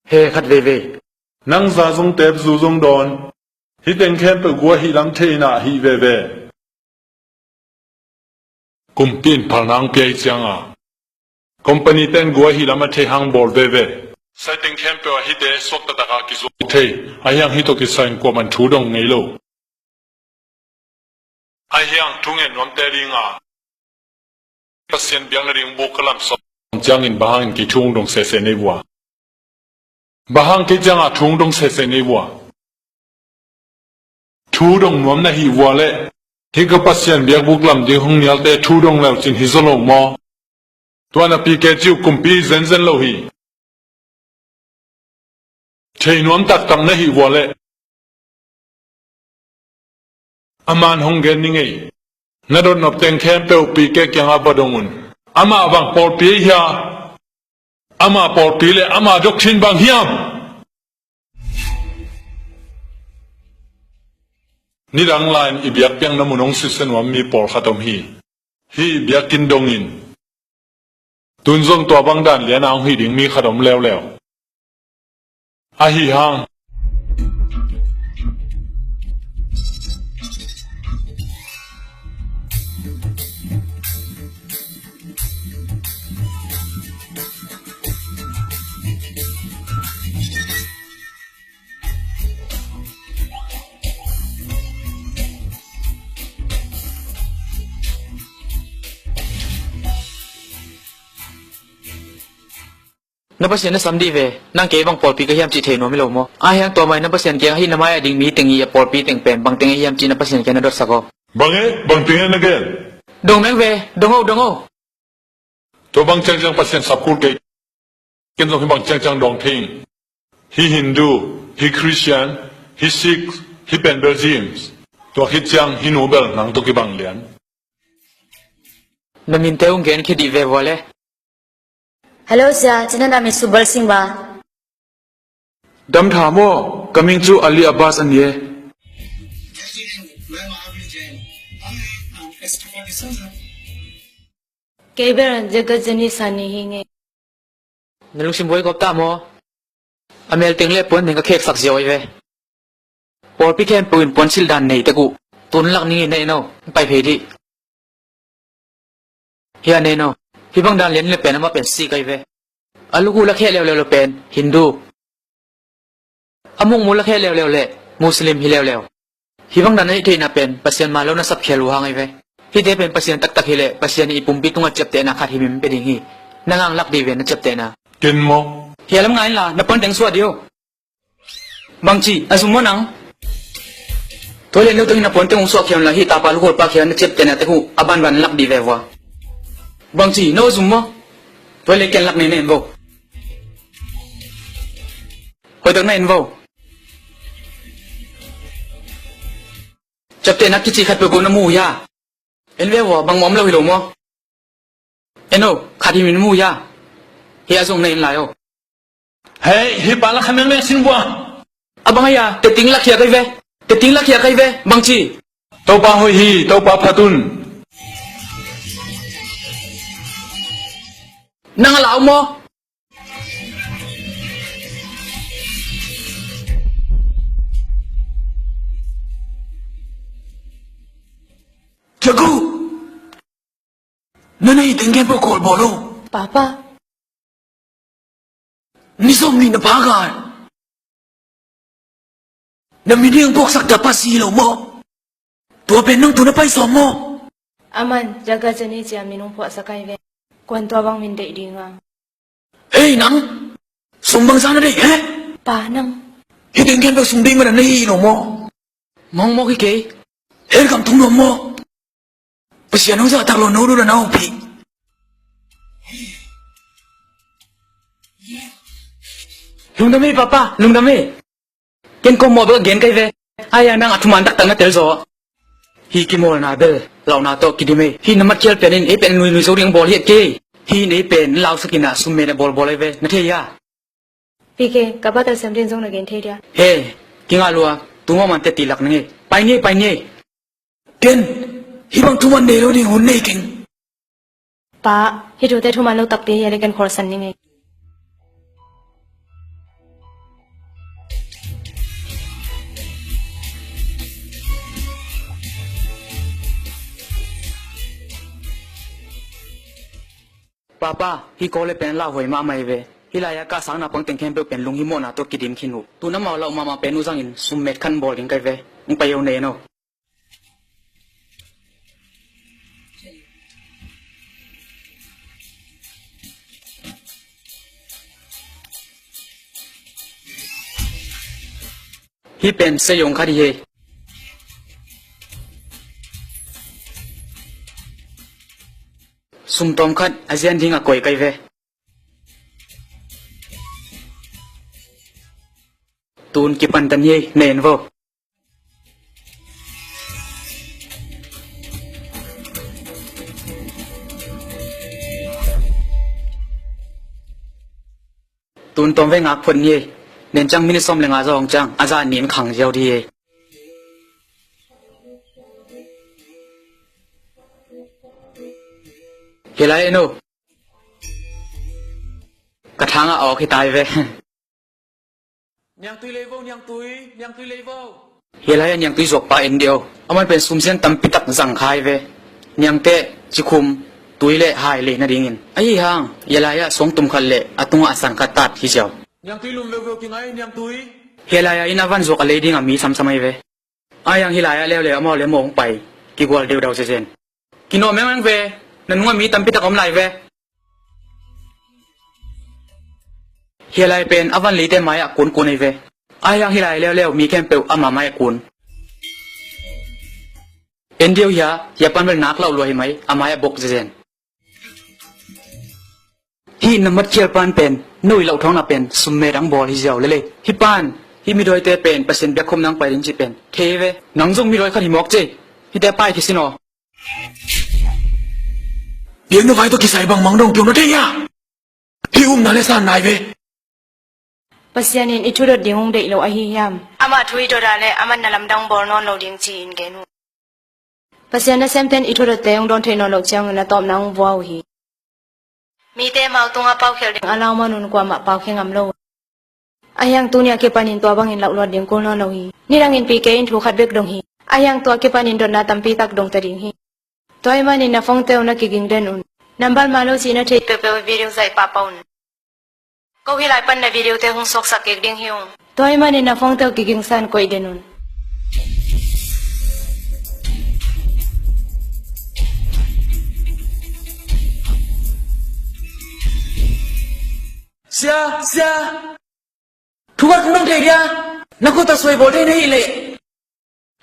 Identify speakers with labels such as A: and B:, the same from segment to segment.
A: เฮขัดเวเว
B: นังซาซงเต็บซูซงดอนฮิเต็งแค่เปิดกัวฮิลังเทน่าฮิเวเวกุมปินพนังเปียจังอ่ะคอมพานีเต็งกัวฮิลามาเทหังบอลเวเวใส่เต็งแค่เปิดฮิเดสวกตะกากิซุเทอายังฮิโตกิสังกัวมันทูดงไงโลอายังทุ่งเงินวันเตริงอ่ะปัสยันเบียงริงบุกลัมสจังอินบาฮังกิทุ่งดงเซเซเนวัวบาฮังกิจังอ่ะทุ่งดงเซเซเนวัวทูดงนวมนะฮิวัวเล่ฮิกปัสยันเบียงบุกลัมดิหงยัลเตทูดงแล้วจินฮิโซโลมอตัวนั้นปีเกจิวกุมปีเซนเซนโลฮีเชยนวมตัดตังนะฮิวัวเล่อามันหงเกนนิงเอนาโดนนับเต็งแคมเปลปีเกยังอาบดงุนอามาบังปอลปีเฮียอามาปอลปีเล่อามาจกชินบังเฮียมนี่ดังไลน์อีเบียกยังน้ำมันองสิเซนว่ามีปอลขัดอมฮีอีเบียกินดงอินตุนซงตัวบังดันเลียนเอาฮีดิ่งมีขัดอมแล้วอาฮีฮัง
A: นับเปอร์เซ็นต์นั้นสำดีเวนั่งเก็บบางปอดปีก็เฮียมจีเทนว่าไม่ลงมั้งอายังตัวใหม่นับเปอร์เซ็นต์เกี่ยให้น้ำไม้ดิ่งมีติงยีปอดปีติงเป็นบางติงเฮียมจีนับเปอร์เซ็นต์แค่นั้นดอสักก็
B: บางบางติงนั่นเกล
A: ดงแมงเวดงเอา
B: ตัวบางจังเปอร์เซ็นต์สับคูเกกินตรงที่บางจังดองทิ้งฮีฮินดูฮีคริสเตียนฮีซิกฮีเป็นเบลเซียมส์ตัวฮิจังฮีโนเบลนังตุกิบังเลียน
A: น้ำมินเตอุงเกนแค่ดีเววะเล่
C: ฮัลโหลเสียฉันนั่นมีสุบลสิงห์บ้า
A: ดำถามว่ากำมิงจูอาลีอับบาสอันนี้
C: เก็บเรื่องจะก็จะนี่สันนี่ไง
A: นั่นลุงชิมบวยกบตามออเมริกันเล่ปนหนึ่งก็เค้กสักเสียวไอ้เว้ปอลพี่แค่ปืนปนสิลดันในตะกุตุนหลักนี่ในโน่ไปเพดีเฮียในโน่พี่บังดันเลี้ยนเล่เป็นมาเป็นซีไกเว้อาลูกูละแค่เร็วเป็นฮินดูอามุงมูละแค่เร็วเล่มุสลิมฮิเร็วพี่บังดันไอ้ที่น่ะเป็นปัสยานมาแล้วน่ะสับเขียวหางไอ้เว้พี่เดเป็นปัสยานตักฮิเล่ปัสยานอีปุ่มปีตุงจับเตนะขาดหิมเป็นอย่างงี้นั่งลักดีเว้น่ะจับเตนะ
B: กินมั้ง
A: เฮียลำไงล่ะนับปนแต่งสวดเดียวบางทีอาสมมตินังตัวเล่นเรื่องตัวนี้นับปนแต่งสวดเขียนละฮีตาปาลูกปาเขียนจับเตนะแต่หูอาบันลักดีเว้วะบางทีโน้ตสมมติตัวเล็กแกนลักในเน็นโวคอยตัวในเน็นโวจับเตนักกิจขัดไปกูน้ำมูยาเอ็นเววบางมอมเราหิโลมั้งเอ็นโอขัดที่มีน้ำมูยาเฮียส่งในไหนโอ
B: เฮ้ยฮิปาลักขมิ้นเล่สิงบัว
A: อาบังเฮียเตติงลักเฮียใครเวเตติงลักเฮียใครเวบางที
B: ตัวปาหอยฮีตัวปาพัตุน
A: นั่งเหล่าโมจักรูนั่นไอ้ถึงแค่พวกโคลบอล
C: ป้าป้า
A: นี่ส้มนี่นะพากันนั่นมีเรื่องพวกสักตะปัสสีเหล่าโมตัวเป็นนั่งตัวนับไปสองโม
C: อามันจะก็จะนี่จะมีน้องพ่อสักไงเว้กวนตัวบางมินเด็กดีงา
A: เฮ้ยนังสมบังซานะเด็กเฮ้
C: ป้านัง
A: เฮ้ยถึงแค่พวกสมดิ้งมันนี่เหล่าโมมองกี่เก๋เฮ้ยคำทุ่งเหล่าโมภาษาโน้ตตักโลโน้ดูนะน้องพี่ลุงดำมี่ป้าลุงดำมี่เกินคอมโมเบอร์เกินไกเวอายังนั่งอัฐมันตักตั้งนั่งเตลโซฮีกิโมลนาเบลเราหน้าโตกิดิเมฮีน้ำมันเชลเป็นเอเป็นลุยลุยโซเรียงบอลเฮียเกฮีนี่เป็นลาวสกินาสุมเมนบอลเอเวนั่นเทีย
C: พี่เกกับบัตรเซมตินซงนักเรียนเทีย
A: เฮ้กิงอาลัวตัวมันเตติลักนี่ไปนี่เกินฮีบังตัวมันเนโรนี่หุ่นนี่กิง
C: ป้าฮีดูแต่ทุมันเราตักเตียอะไรกันขอสันนี่ไง
A: ป้าป้าฮิโกเลยเป็นลาหวยมาไม่เวฮิลายากาสังนาปังเต็งเข้มเปเป็นลุงฮิโมนาตัวกิดิมขินุตูน้ำมาเรามาเป็นอุซังอินซุมเม็ดขันบอลยังไงเวมึงไปเอาเนโนฮิเป็นเสยงคดีเฮซุมตอมขัดอาเซียนทิ้งอะกวยไกเวตูนกิปันตันเยเนนโวตูนตอมเวงักพนเยเน้นจังมินิซอมเลงอาจองจังอาจารย์นินขังเจ้าดีเฮลัยโนกระทางออกให้ตายเวยังตุยเลยโวยังตุยเลยโวเฮลัยยังตุยจกปาเอ็นเดียวเอามันเป็นซุ่มเสียนตั้มปิตักสังขายเวยังเตะจิคุมตุยเละหายเลยนะดิ่งินไอ้ห่างเฮลัยสงตุมขันเละอตุงอาสังกัดตัดฮิเจ้ายังตุยลุมเวกิงไงยังตุยเฮลายาอินาวันจกอะไรดิ่งมีซ้ำซ้ำไว้อายังเฮลายาเลี้ยวเอามาเลี้ยวมองไปกี่กว่าเดียวดาวเซนกินโอแม่งเวนั่นงัวมีตั้มปิตะกอมไหลเวเฮลายเป็นอวันลีเตมายกุนกุนไอเวอายังเฮลายเลี้ยวมีแค่เปลวอามาไม่กุนเอ็นเดียวยาปันเป็นนักเล่าลอยไหมอามายบกเซนฮีนมัดเชียร์ปานเป็นนุ่ยเหล่าท้องน่ะเป็นสุมเมรังบอลฮิเจ้าเลยฮิปานฮิมีรอยเตเป็นเปอร์เซ็นต์เบียคมนังไปดินจิเป็นเทเวนังจงมีรอยขัดหิมอกเจฮิเตป้ายที่สิโนเบียนไว้ตัวกิใส่บางมังดงเกี่ยวนั่นเองอะฮินั่นเลยสานนายเว
C: ปัสยานินอิทุรดดิ่งงเดโลอหิยามอามาทุยโดราเลอามันนัลำดังบอลนอนโลดิ่งจีนเกนูปัสยานะเซมเทนอิทุรดเตยงโดนเทนอลกเชียงนะตอมนังวัวฮีมีเตมาตุงอาเปาเขลดิ่งอาลาวมานุนกว่ามาเปาเขงอำโลอายังตัวเนี่ยเก็บปานินตัวบางอินหลักหลอดดิ่งโกนนอนฮีนี่รังอินปีเกอินถูกขัดเบกดงฮีอายังตัวเก็บปานินโดนนาตัมปีตักดงตะดิ่งฮีตัวไอ้มันนินนาฟงเตวนักกิงเดนุนนัมบัลมาโลจีนะเทเปเปวิดีโอใส่ปาปาอุนก็วิไลปันในวิดีโอเตหงสกสักเกดิ่งฮิวตัวไอ้มันนินนาฟงเตวกิงสันก็อีเดนุน
A: เสียทุกวันคุณต้องเทียนักกูตัดสวยบอลได้นี่เลย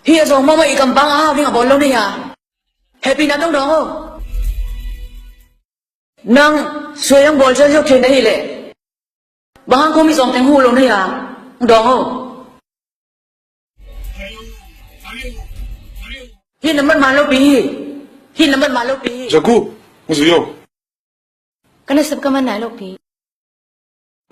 A: เฮียส่งมาอีกกำปังอ้าวนี่กับบอลแล้วเนี่ยแฮปปี้นัดต้องดองนังสวยยังบอลเชื่อเทียนนี่เลยบางคนมีส่งแทงหูลงเนี่ยดองเฮียน้ำมันมาแล้วปีเฮียน้ำมันมาแล้วปี
B: Jaku, musuyo.
C: Kana sab ka man nalok pi.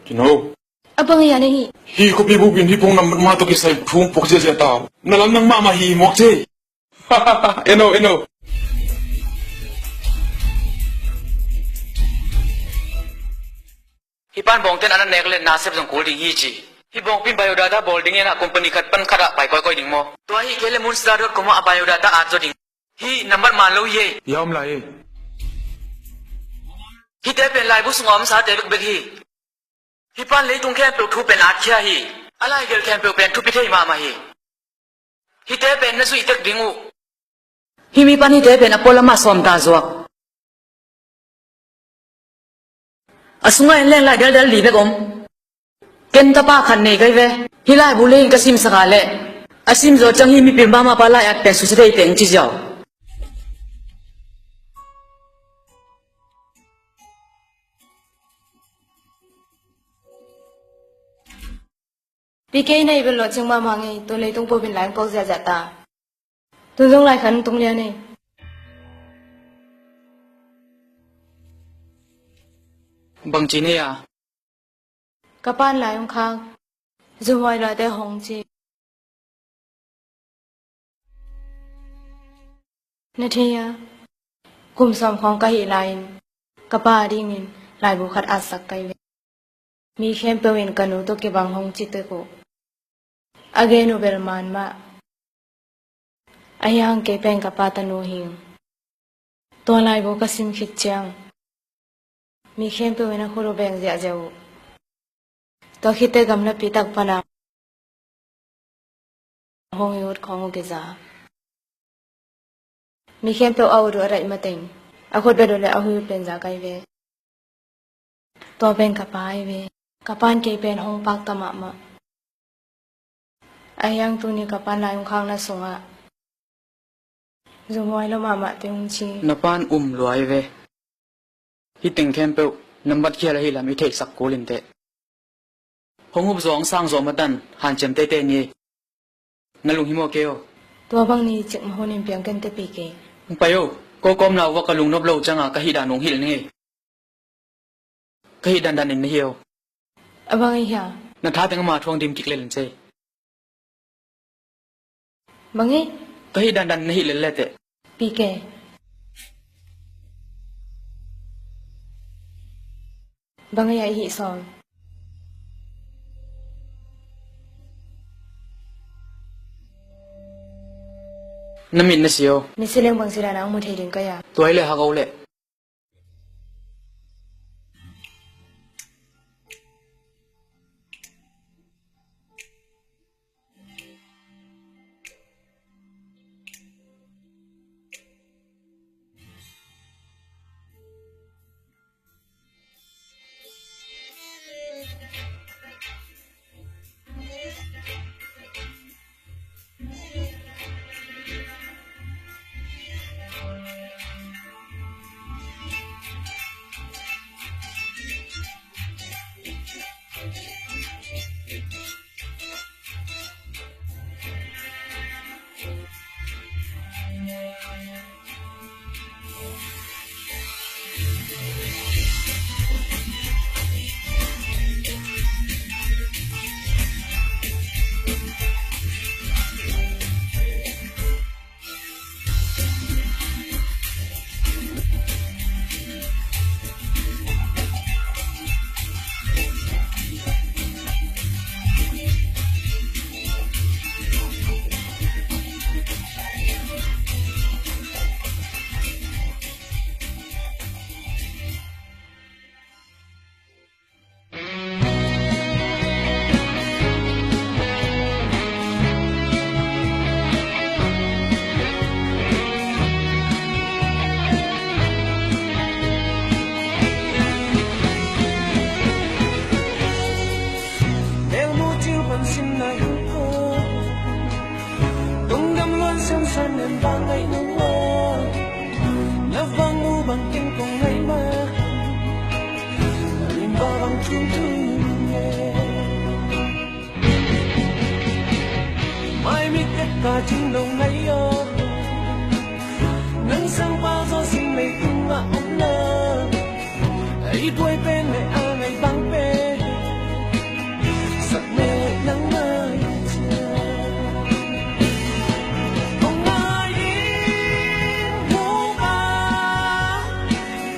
B: Kino.
C: Abang yan hi.
B: Hi ko pibu bin hi pong nam ma to kisay phung pok je ta. Nalam nang mama hi mok je. Eno.
A: Hi pan bong ten anan neklen nasib jong holding hi chi. Hi bong pin biodata holding ena company khat pan khara pai koi ding mo. To hi kele moonstar.com a biodata a jo ding. Hi number ma lo ye.
B: Yam lai.
A: Hi te pen lai bu sungom sa te bek hi. Hi pan le tung khem pe thu pen a khya hi. Alai gel khem pe pen thu pi thei ma hi. Hi te pen na sui tek dingu. Hi mi pan hi te pen apola ma som ta zuak. Asungai leng lai dal li bekom. Ken ta pa khan nei kai ve. Hi lai bu le ka sim saka le. Asim zo chang hi mi pim ba ma pa lai ak pe su se teng chi jaw.
C: PK này bên lọt trong mà ngày tôi lấy tung bộ bên lái câu dạ ta tôi giống lại khẩn tung liền này
A: Bang chi ne ya.
C: kapan lại ông khang dù ngoài lại tay hồng chi nè thì à cùng xóm phong cái lại kapa đi mình lại bu khát ác sắc cái mi khem pe win kanu to ke bang hong chi te ko again over man ma ayang ke pen kapa tanu hing to lai bo kasim khit chang mi khem pe wena khoro beng ja jau to khite gamla pitak pana hong yot khong ke za mi khem pe aw ro rai mateng akhot be do le ahu pen za kai ve to ben ka pai ve kapan ke pen hong pak tama ma ayang tu ni kapan la yung khang na songa Zomi lo mama teung chi
A: napan luai ve hi ting khem pe number kia la hi lam i thei sak kolin te hong hup zong sang zo matan han chem te te ni ngalung hi mo keo
C: to bang ni chik ma honin piang ken te pi ke
A: payo ko kom na wa kalung nop lo changa ka hi da nong hil ni ka hi dan dan in hiu
C: abang ai ha
A: na tha teng ma thong dim kik len che
C: bangi
A: ka hi dan dan ni hil le te
C: pi ke bangi ai hi song
A: namin na siyo
C: ni sileng bang sila na ang mo thei ding kaya
A: tuai le ha go le
D: ta chính đâu nấy nắng sáng bao gió xin mây tung mà ống nơ ấy đuôi bên này a ngày băng bê giặc mê nắng mai không ai in mũ ba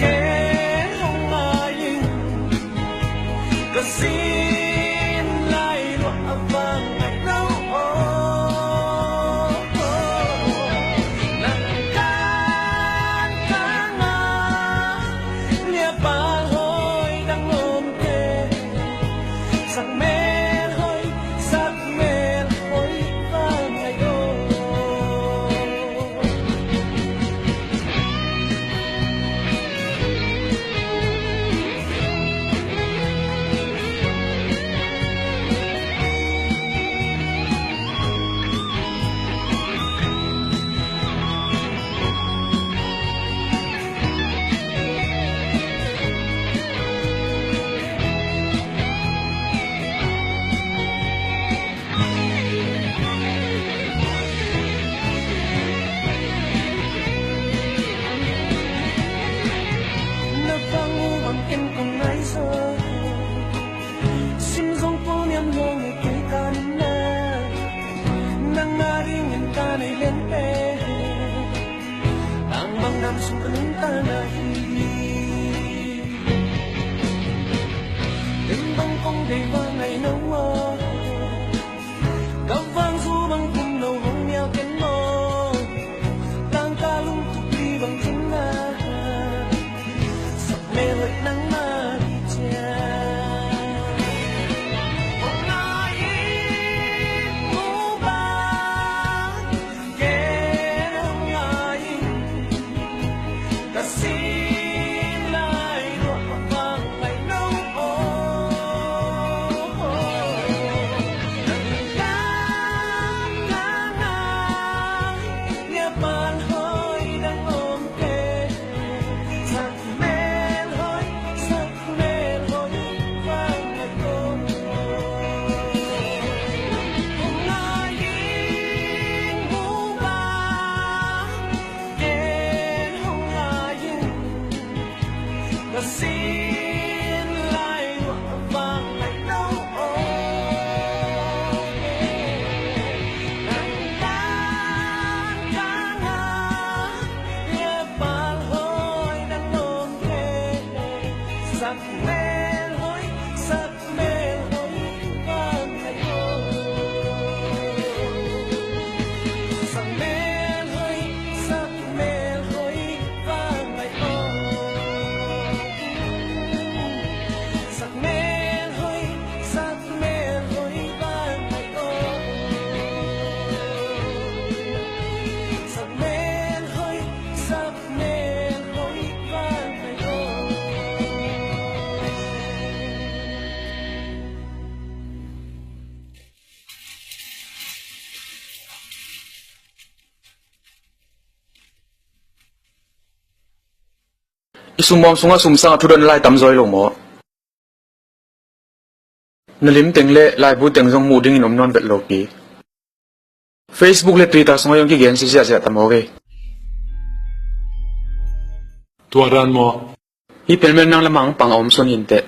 D: kẻ không ai in cờ xin lại loạn vàng ngày đâu giặc mê hơi
A: Isumom sunga sumsang thudan lai tamzoi lo mo nalim tengle lai bu teng jong mu ding inom non bet lo pi Facebook le Twitter sunga yong ki gen si sia sia tamoge
B: tua ran mo
A: hi pelmen nang lamang pang om son inte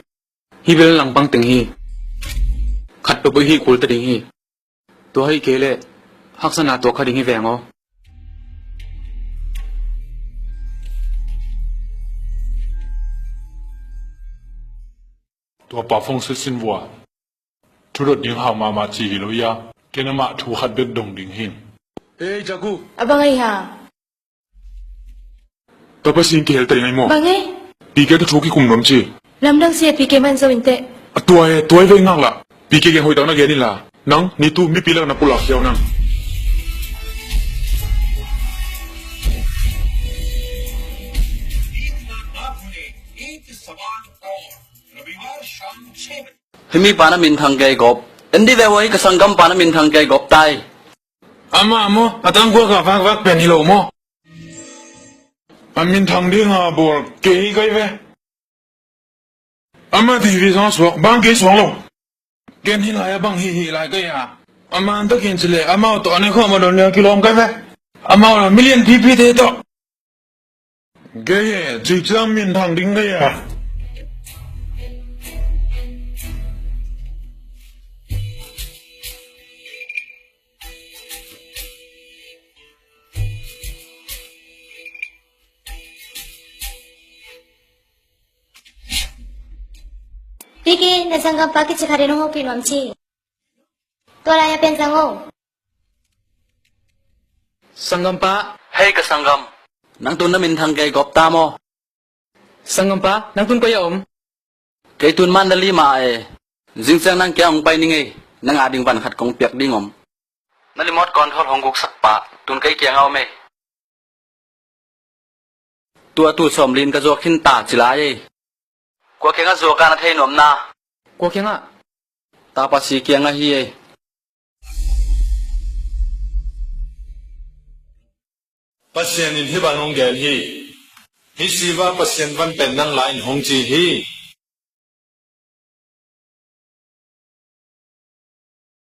A: hi bel lang pang teng hi khat pe bu hi kul ta ding hi to hi kele haksana to khading hi vengo
B: tua pa phong se sin wa thu rot ding ha ma chi hi lo ya kenama thu khat bet dong ding hin
A: hey jagu
C: Abang ai ha.
B: to pa sin ke hel ta ngai mo
C: Bang ai.
B: pi ke to thu ki kum nom chi
C: Lam dang sia pi ke man zo inte.
B: tua ve ngang la pi ke hoi ta na ge ni la nang ni tu mi pi la na pula khiao nang
E: Himi pana min thang gay gop. Endi ve wai kasangam pana min thang gay gop tai.
B: amo atang ko ka vak pen hi lo mo amin thang ding a bor ke hi kai ve ama ti vi song so bang ke song lo ken hi la ya bang hi la ke ya ama an ta ken chile ama to ane kho ma don ya kilom kai ve ama million pp de to ge ye ji chang min thang ding ge ya
F: Piki nasanggam pagi cekare nungo pinwamci. Tola ya pensango.
A: sanggam pa
E: Hey kasangam. Nang tun na min thang gay gop ta mo.
A: sanggam pa nang tun ko ya
E: Kay tun man dali ma e. Jing sang nang kyang pai ni ngay. Nang ading ban khat kong piak ding om. Nalimot kon thol hong guk sak pa. Tun kay kyang aw me. Tua tu som lin ka zo khin ta chila e. Kwa kaya nga zo ka na thay nom na.
A: ko kya nga
E: Ta pa si kaya nga hi e.
B: pasien in hi banong gel hi siwa pasien van pen nang lain hong chi hi